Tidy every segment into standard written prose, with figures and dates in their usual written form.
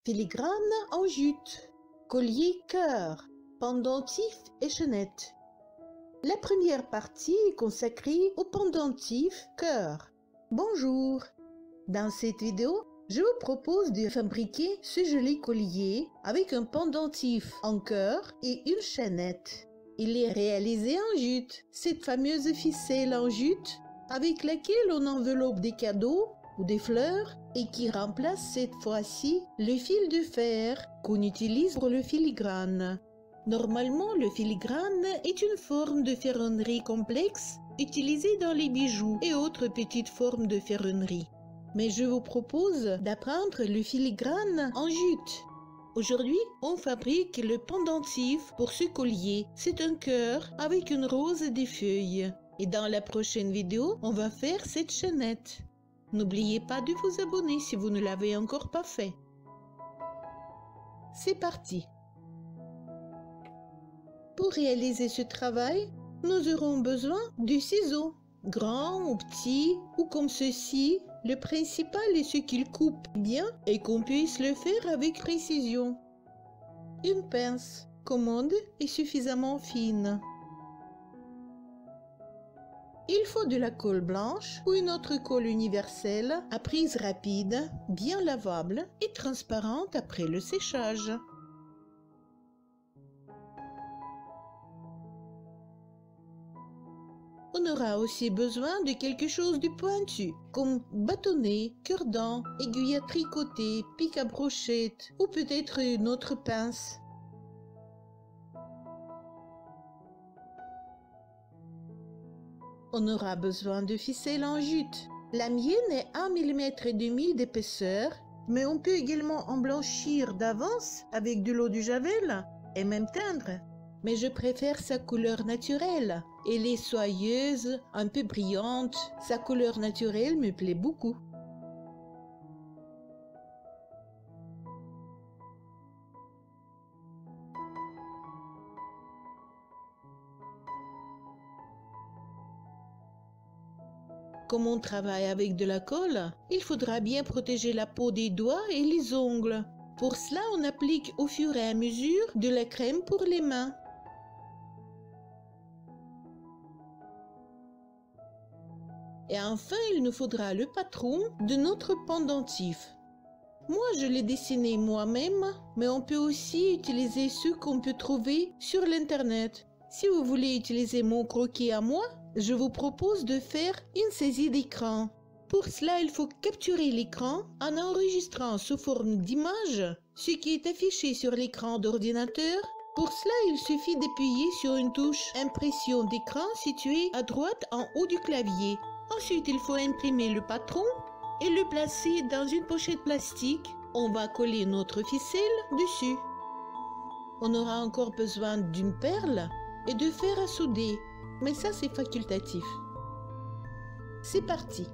Filigrane en jute, collier cœur, pendentif et chaînette. La première partie est consacrée au pendentif cœur. Bonjour! Dans cette vidéo, je vous propose de fabriquer ce joli collier avec un pendentif en cœur et une chaînette. Il est réalisé en jute, cette fameuse ficelle en jute avec laquelle on enveloppe des cadeaux ou des fleurs et qui remplace cette fois-ci le fil de fer qu'on utilise pour le filigrane. Normalement, le filigrane est une forme de ferronnerie complexe utilisée dans les bijoux et autres petites formes de ferronnerie. Mais je vous propose d'apprendre le filigrane en jute. Aujourd'hui, on fabrique le pendentif pour ce collier. C'est un cœur avec une rose et des feuilles. Et dans la prochaine vidéo, on va faire cette chaînette. N'oubliez pas de vous abonner si vous ne l'avez encore pas fait. C'est parti! Pour réaliser ce travail, nous aurons besoin de ciseaux, grands ou petits, ou comme ceci. Le principal est ce qu'il coupe bien et qu'on puisse le faire avec précision. Une pince commode et suffisamment fine. Il faut de la colle blanche ou une autre colle universelle à prise rapide, bien lavable et transparente après le séchage. On aura aussi besoin de quelque chose de pointu, comme bâtonnet, cure-dent, aiguille à tricoter, pic à brochette ou peut-être une autre pince. On aura besoin de ficelle en jute. La mienne est 1,5 mm d'épaisseur, mais on peut également en blanchir d'avance avec de l'eau de javel et même teindre. Mais je préfère sa couleur naturelle. Elle est soyeuse, un peu brillante. Sa couleur naturelle me plaît beaucoup. Comme on travaille avec de la colle, il faudra bien protéger la peau des doigts et les ongles. Pour cela, on applique au fur et à mesure de la crème pour les mains. Et enfin, il nous faudra le patron de notre pendentif. Moi, je l'ai dessiné moi-même, mais on peut aussi utiliser ceux qu'on peut trouver sur l'internet. Si vous voulez utiliser mon croquis à moi, je vous propose de faire une saisie d'écran. Pour cela, il faut capturer l'écran en enregistrant sous forme d'image ce qui est affiché sur l'écran d'ordinateur. Pour cela, il suffit d'appuyer sur une touche impression d'écran située à droite en haut du clavier. Ensuite, il faut imprimer le patron et le placer dans une pochette plastique. On va coller notre ficelle dessus. On aura encore besoin d'une perle et de fer à souder, mais ça c'est facultatif. C'est parti!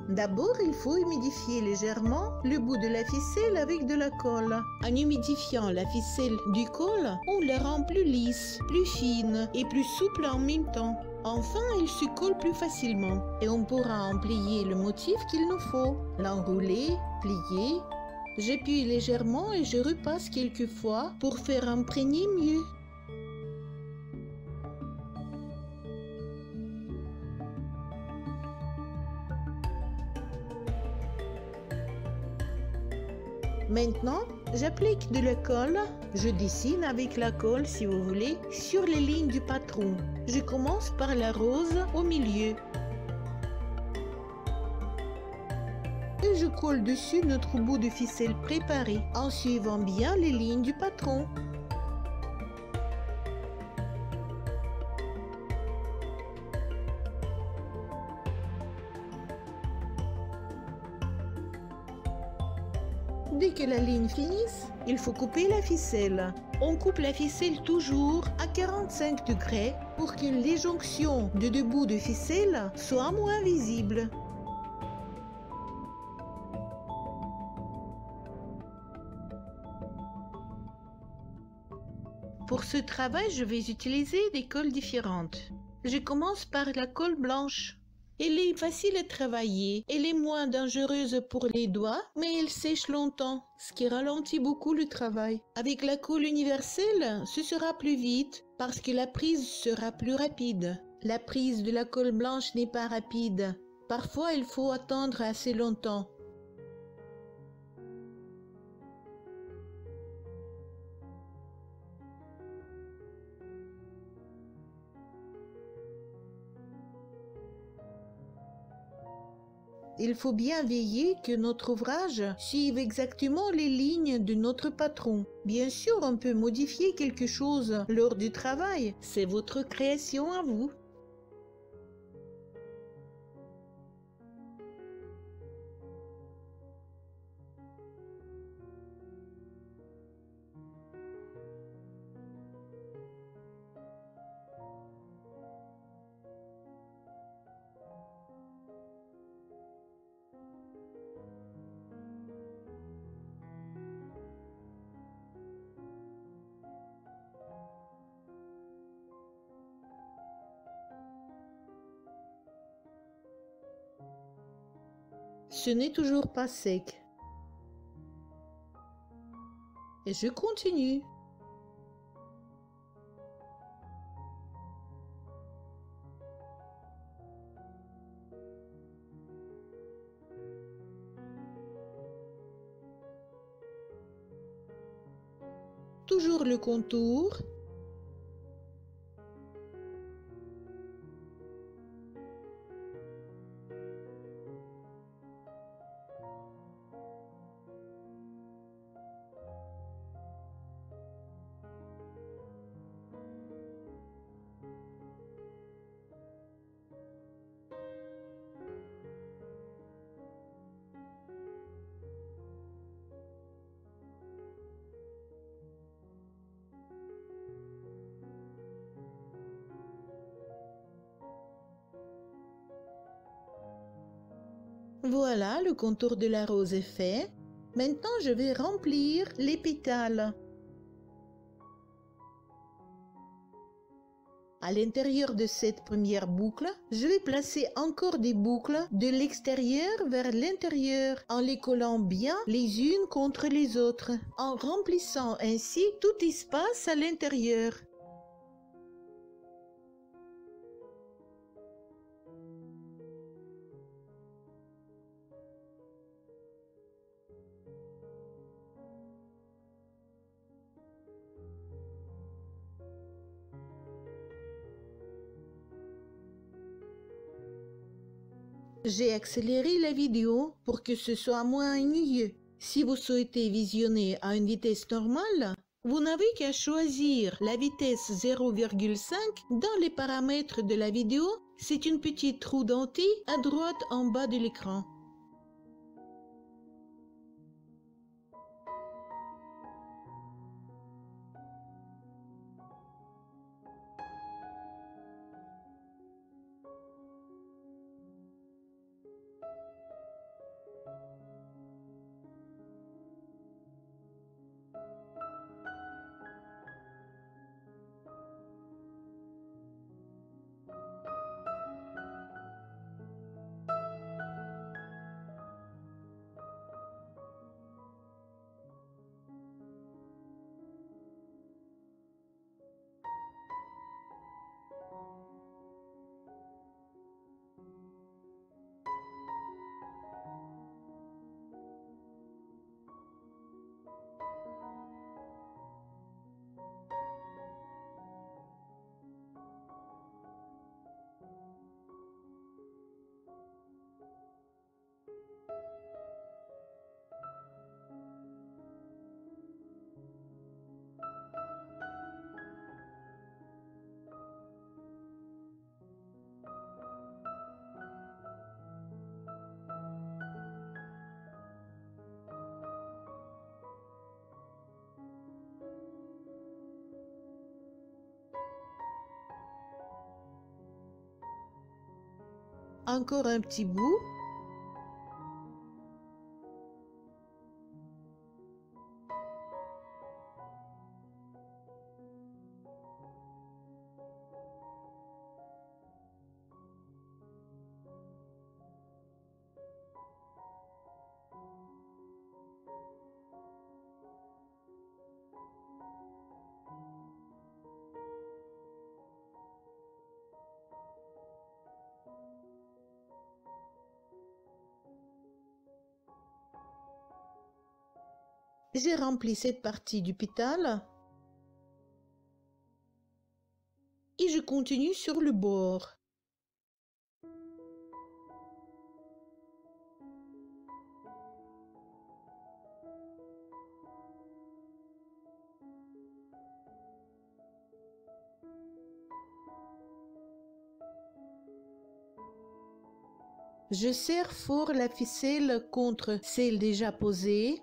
D'abord, il faut humidifier légèrement le bout de la ficelle avec de la colle. En humidifiant la ficelle du col, on la rend plus lisse, plus fine et plus souple en même temps. Enfin, il se colle plus facilement et on pourra en plier le motif qu'il nous faut. L'enrouler, plier. J'appuie légèrement et je repasse quelques fois pour faire imprégner mieux. Maintenant, j'applique de la colle. Je dessine avec la colle, si vous voulez, sur les lignes du patron. Je commence par la rose au milieu. Et je colle dessus notre bout de ficelle préparé en suivant bien les lignes du patron. Dès que la ligne finisse, il faut couper la ficelle. On coupe la ficelle toujours à 45 degrés pour que les jonctions de deux bouts de ficelle soient moins visibles. Pour ce travail, je vais utiliser des colles différentes. Je commence par la colle blanche. Elle est facile à travailler, elle est moins dangereuse pour les doigts, mais elle sèche longtemps, ce qui ralentit beaucoup le travail. Avec la colle universelle, ce sera plus vite, parce que la prise sera plus rapide. La prise de la colle blanche n'est pas rapide. Parfois, il faut attendre assez longtemps. Il faut bien veiller que notre ouvrage suive exactement les lignes de notre patron. Bien sûr, on peut modifier quelque chose lors du travail. C'est votre création à vous. Ce n'est toujours pas sec. Et je continue. Toujours le contour. Voilà, le contour de la rose est fait. Maintenant, je vais remplir les pétales. À l'intérieur de cette première boucle, je vais placer encore des boucles de l'extérieur vers l'intérieur en les collant bien les unes contre les autres, en remplissant ainsi tout espace à l'intérieur. J'ai accéléré la vidéo pour que ce soit moins ennuyeux. Si vous souhaitez visionner à une vitesse normale, vous n'avez qu'à choisir la vitesse 0,5 dans les paramètres de la vidéo. C'est une petite roue dentée à droite en bas de l'écran. Encore un petit bout. J'ai rempli cette partie du pétale et je continue sur le bord. Je serre fort la ficelle contre celle déjà posée.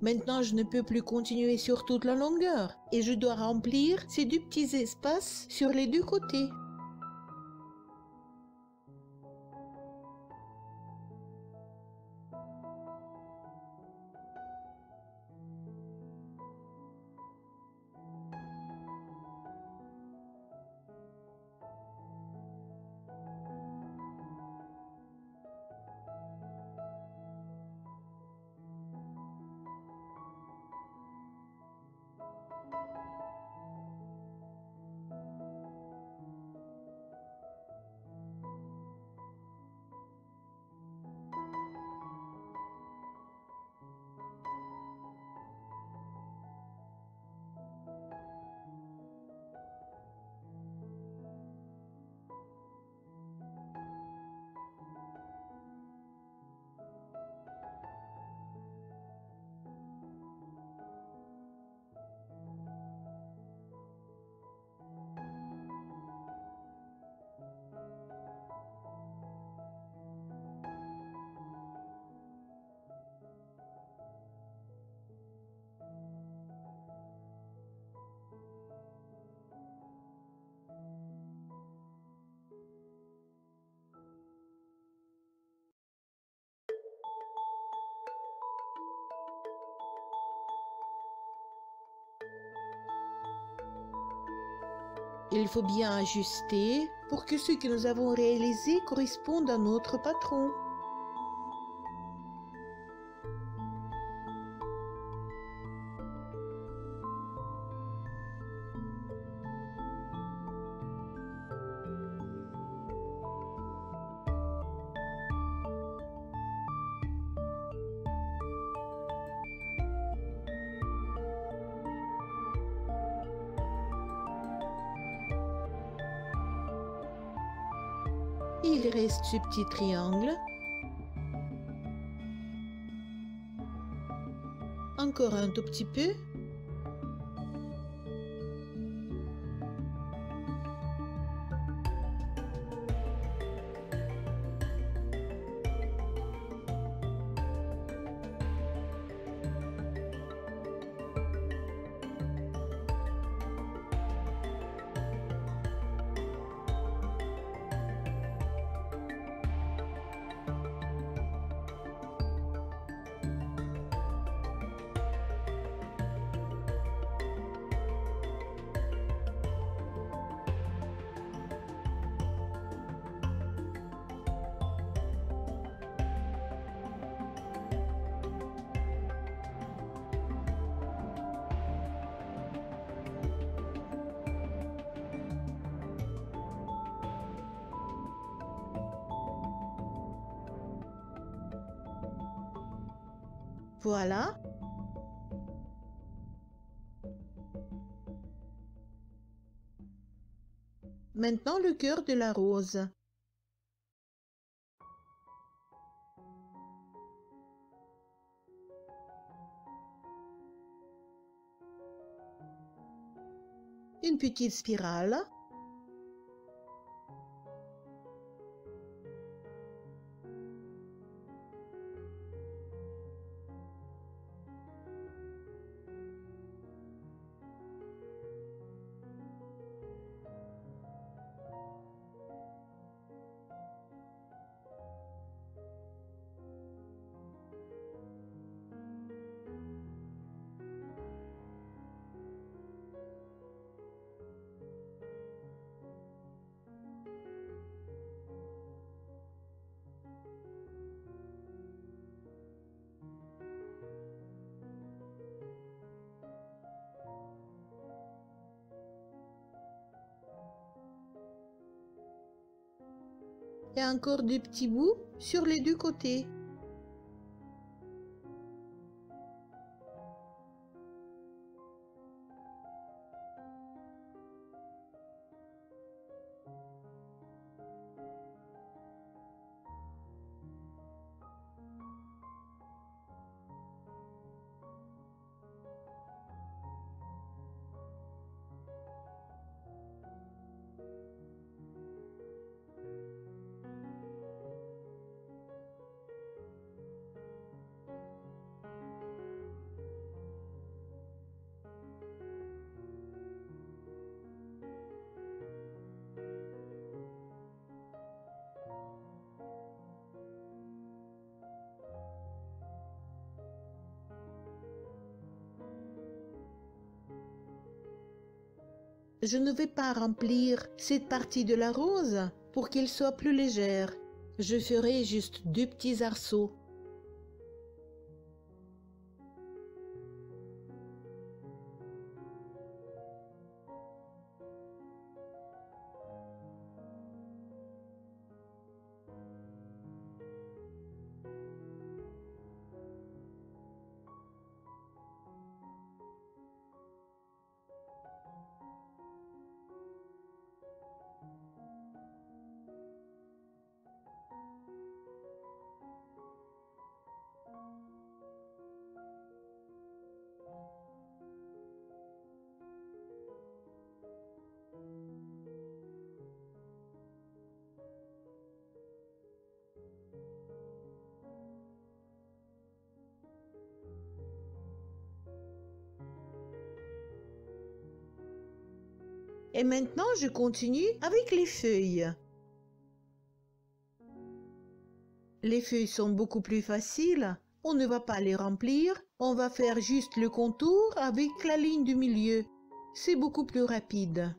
Maintenant, je ne peux plus continuer sur toute la longueur et je dois remplir ces deux petits espaces sur les deux côtés. Il faut bien ajuster pour que ce que nous avons réalisé corresponde à notre patron. Il reste ce petit triangle. Encore un tout petit peu. Voilà. Maintenant le cœur de la rose. Une petite spirale. Et encore des petits bouts sur les deux côtés. Je ne vais pas remplir cette partie de la rose pour qu'elle soit plus légère. Je ferai juste deux petits arceaux. Et maintenant, je continue avec les feuilles. Les feuilles sont beaucoup plus faciles. On ne va pas les remplir. On va faire juste le contour avec la ligne du milieu. C'est beaucoup plus rapide.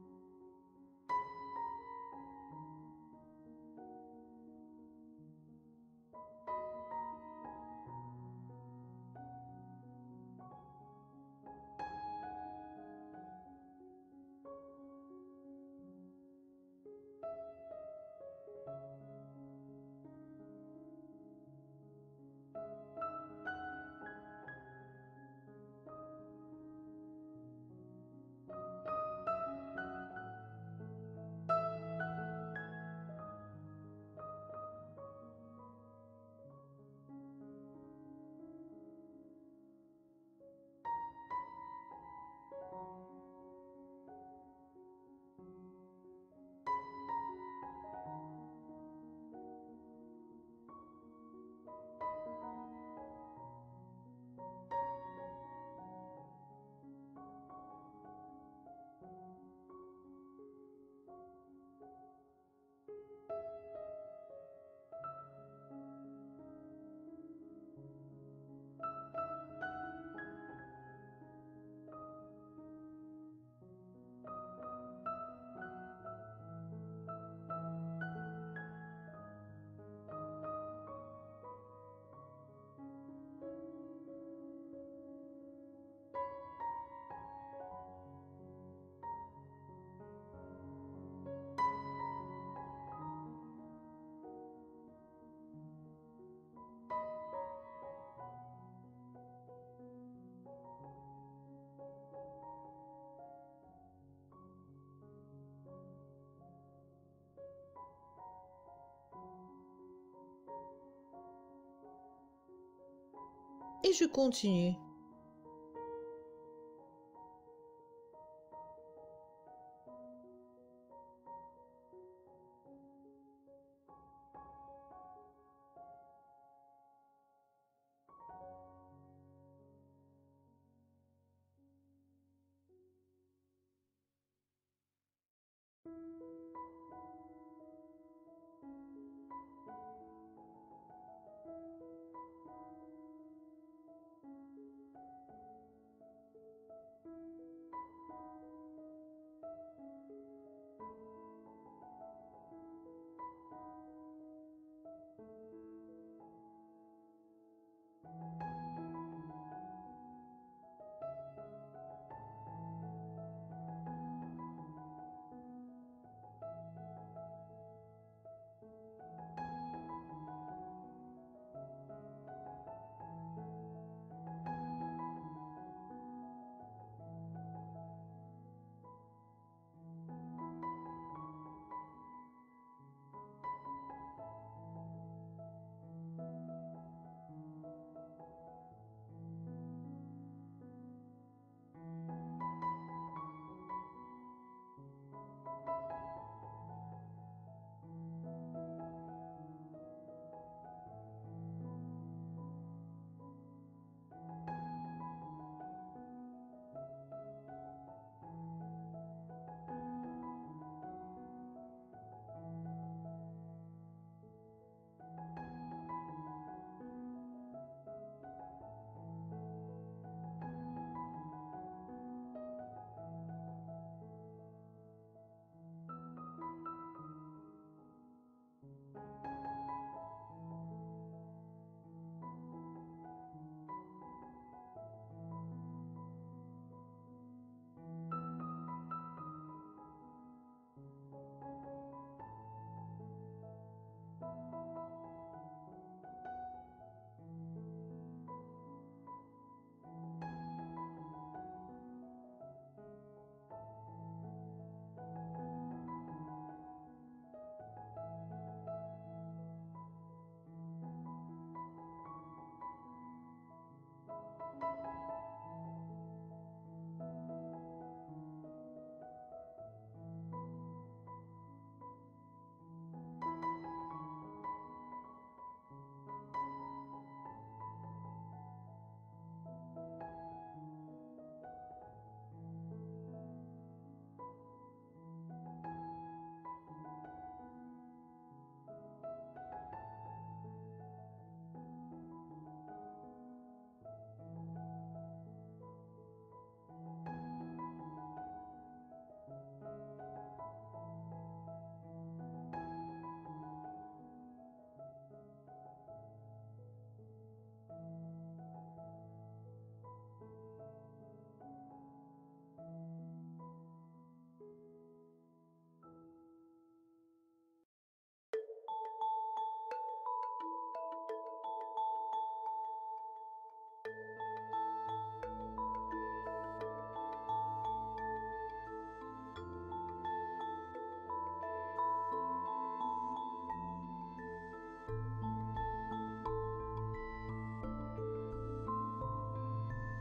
et je continue.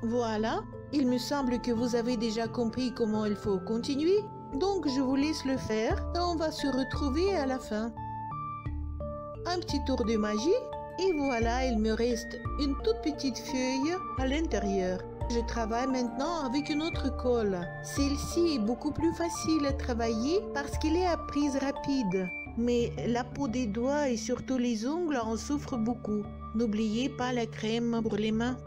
Voilà, il me semble que vous avez déjà compris comment il faut continuer, donc je vous laisse le faire et on va se retrouver à la fin. Un petit tour de magie et voilà, il me reste une toute petite feuille à l'intérieur. Je travaille maintenant avec une autre colle. Celle-ci est beaucoup plus facile à travailler parce qu'elle est à prise rapide. Mais la peau des doigts et surtout les ongles en souffrent beaucoup. N'oubliez pas la crème pour les mains.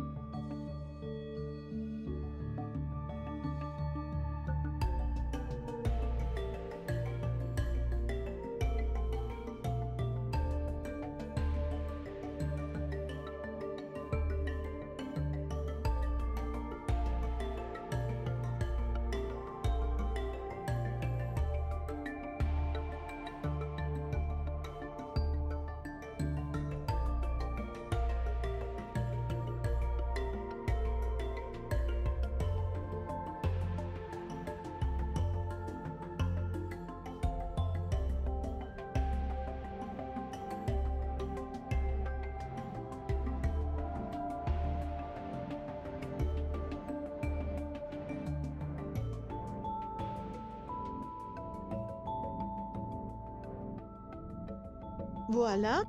Voilà.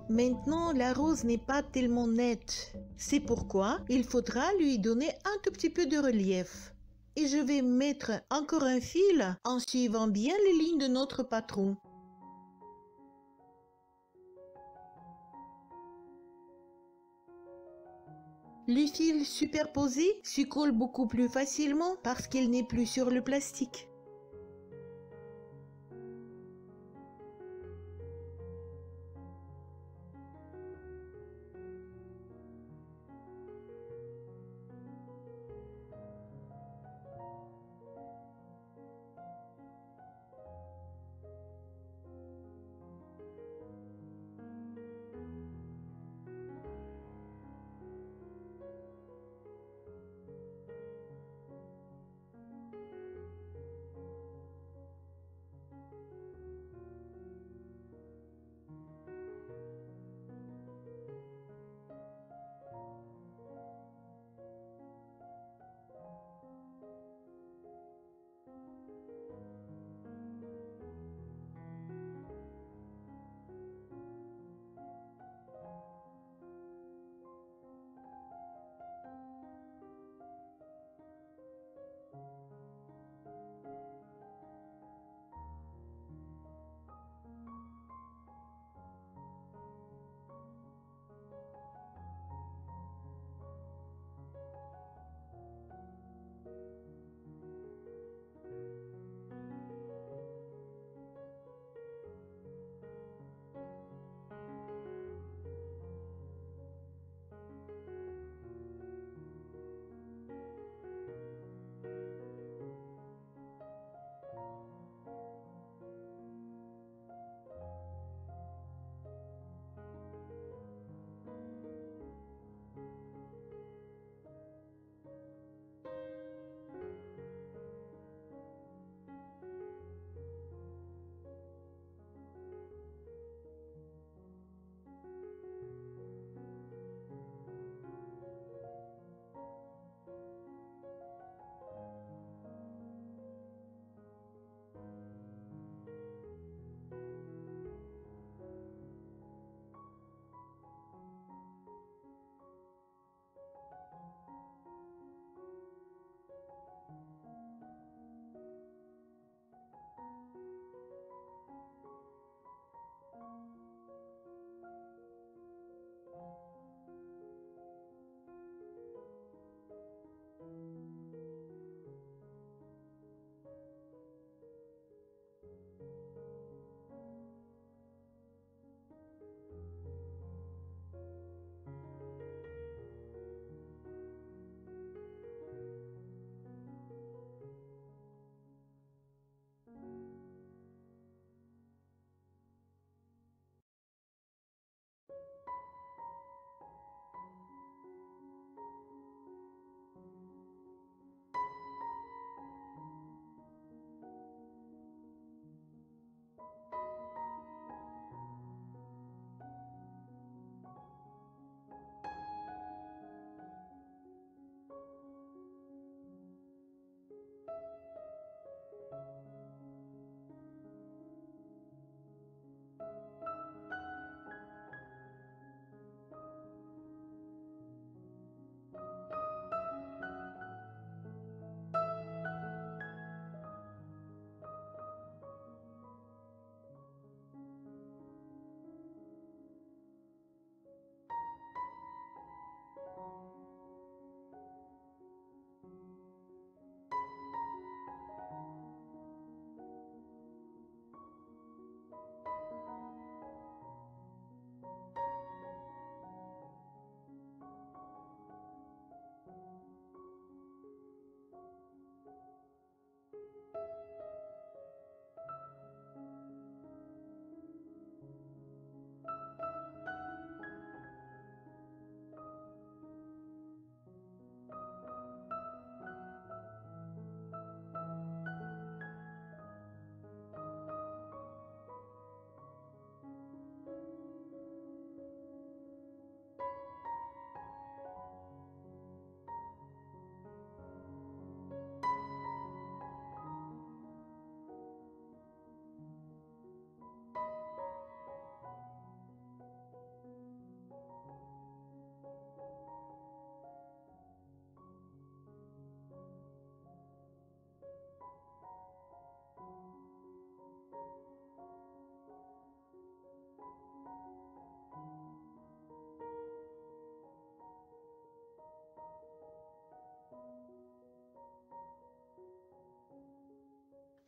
Maintenant, la rose n'est pas tellement nette. C'est pourquoi il faudra lui donner un tout petit peu de relief. Et je vais mettre encore un fil en suivant bien les lignes de notre patron. Le fil superposé se colle beaucoup plus facilement parce qu'il n'est plus sur le plastique.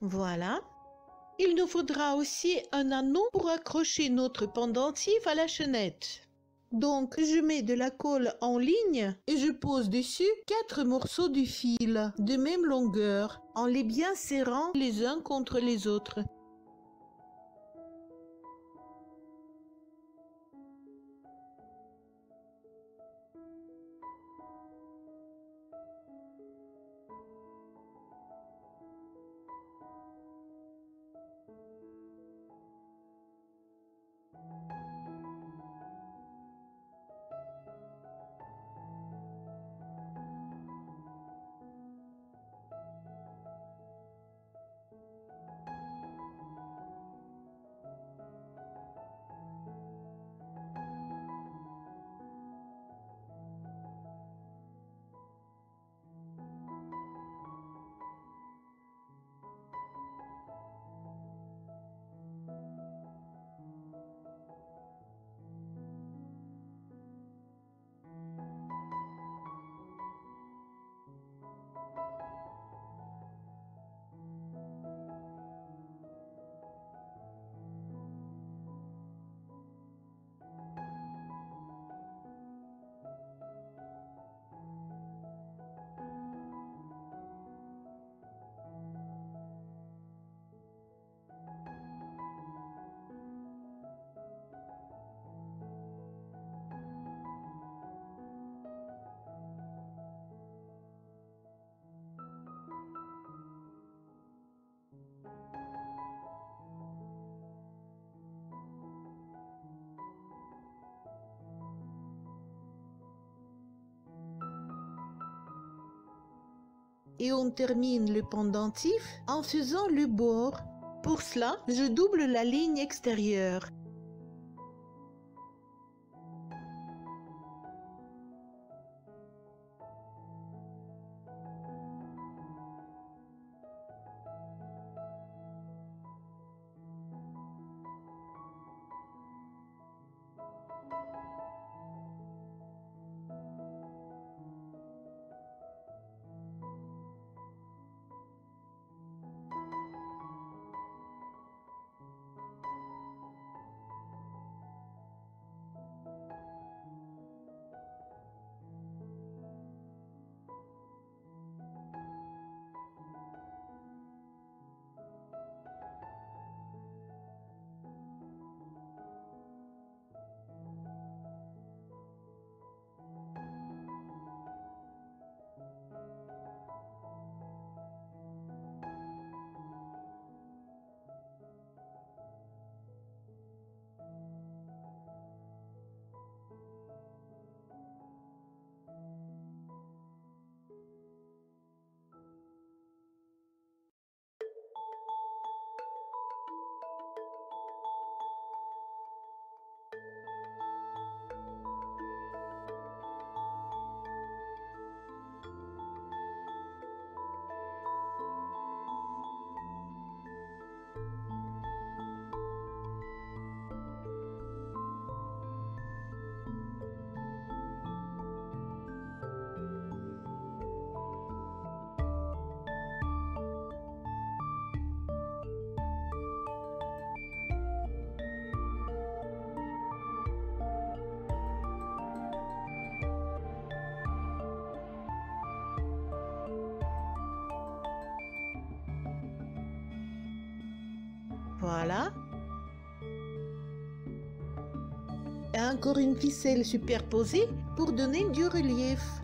Voilà. Il nous faudra aussi un anneau pour accrocher notre pendentif à la chaînette. Donc, je mets de la colle en ligne et je pose dessus 4 morceaux du fil de même longueur en les bien serrant les uns contre les autres. Et on termine le pendentif en faisant le bord. Pour cela, je double la ligne extérieure. Voilà. Et encore une ficelle superposée pour donner du relief.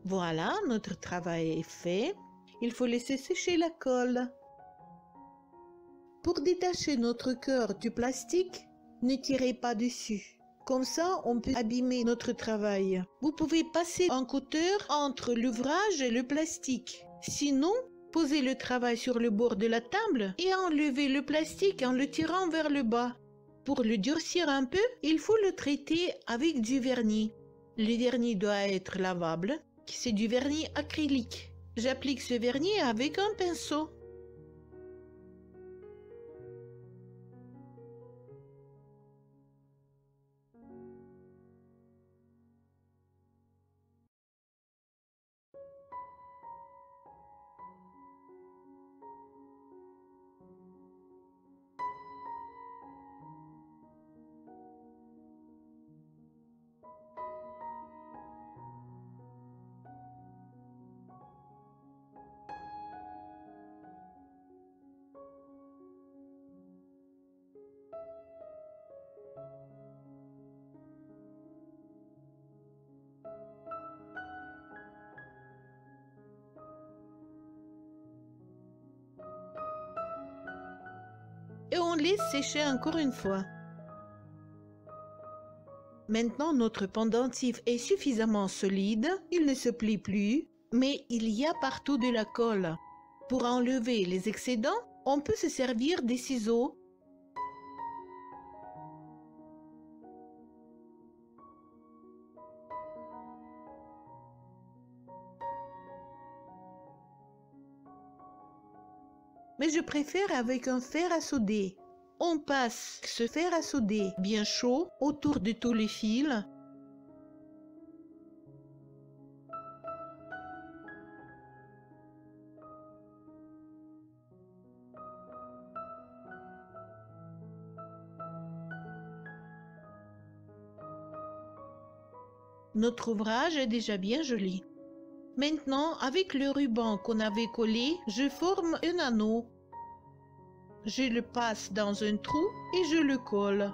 Voilà, notre travail est fait. Il faut laisser sécher la colle. Pour détacher notre cœur du plastique, ne tirez pas dessus. Comme ça, on peut abîmer notre travail. Vous pouvez passer un cutter entre l'ouvrage et le plastique. Sinon, posez le travail sur le bord de la table et enlevez le plastique en le tirant vers le bas. Pour le durcir un peu, il faut le traiter avec du vernis. Le vernis doit être lavable. C'est du vernis acrylique. J'applique ce vernis avec un pinceau. Et on laisse sécher encore une fois. Maintenant, notre pendentif est suffisamment solide, il ne se plie plus, mais il y a partout de la colle. Pour enlever les excédents, on peut se servir des ciseaux. Mais je préfère avec un fer à souder. On passe ce fer à souder bien chaud autour de tous les fils. Notre ouvrage est déjà bien joli. Maintenant, avec le ruban qu'on avait collé, je forme un anneau. Je le passe dans un trou et je le colle.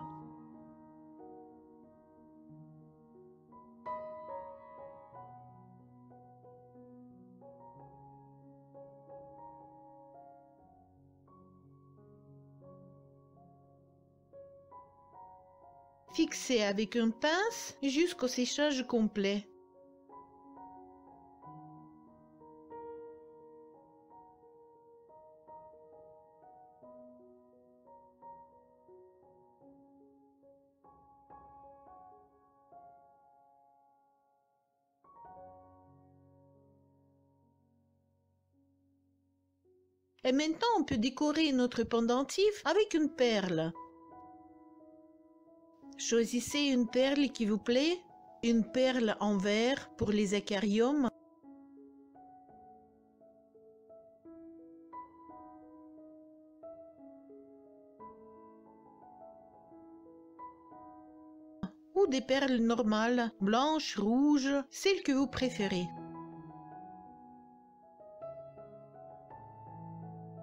Fixez avec une pince jusqu'au séchage complet. Et maintenant, on peut décorer notre pendentif avec une perle. Choisissez une perle qui vous plaît, une perle en verre pour les acariums. Ou des perles normales, blanches, rouges, celles que vous préférez.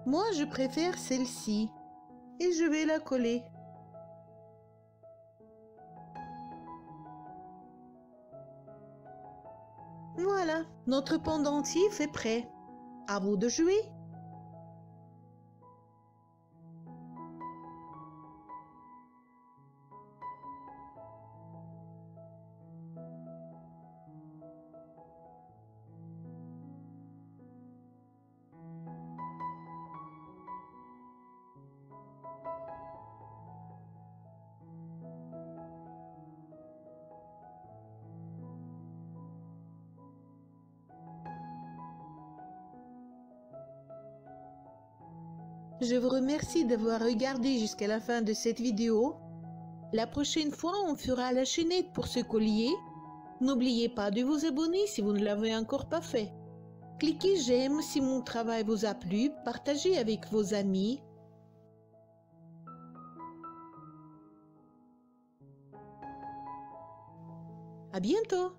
Moi, je préfère celle-ci et je vais la coller. Voilà, notre pendentif est prêt. À vous de jouer. Je vous remercie d'avoir regardé jusqu'à la fin de cette vidéo. La prochaine fois, on fera la chaînette pour ce collier. N'oubliez pas de vous abonner si vous ne l'avez encore pas fait. Cliquez j'aime si mon travail vous a plu, partagez avec vos amis. À bientôt!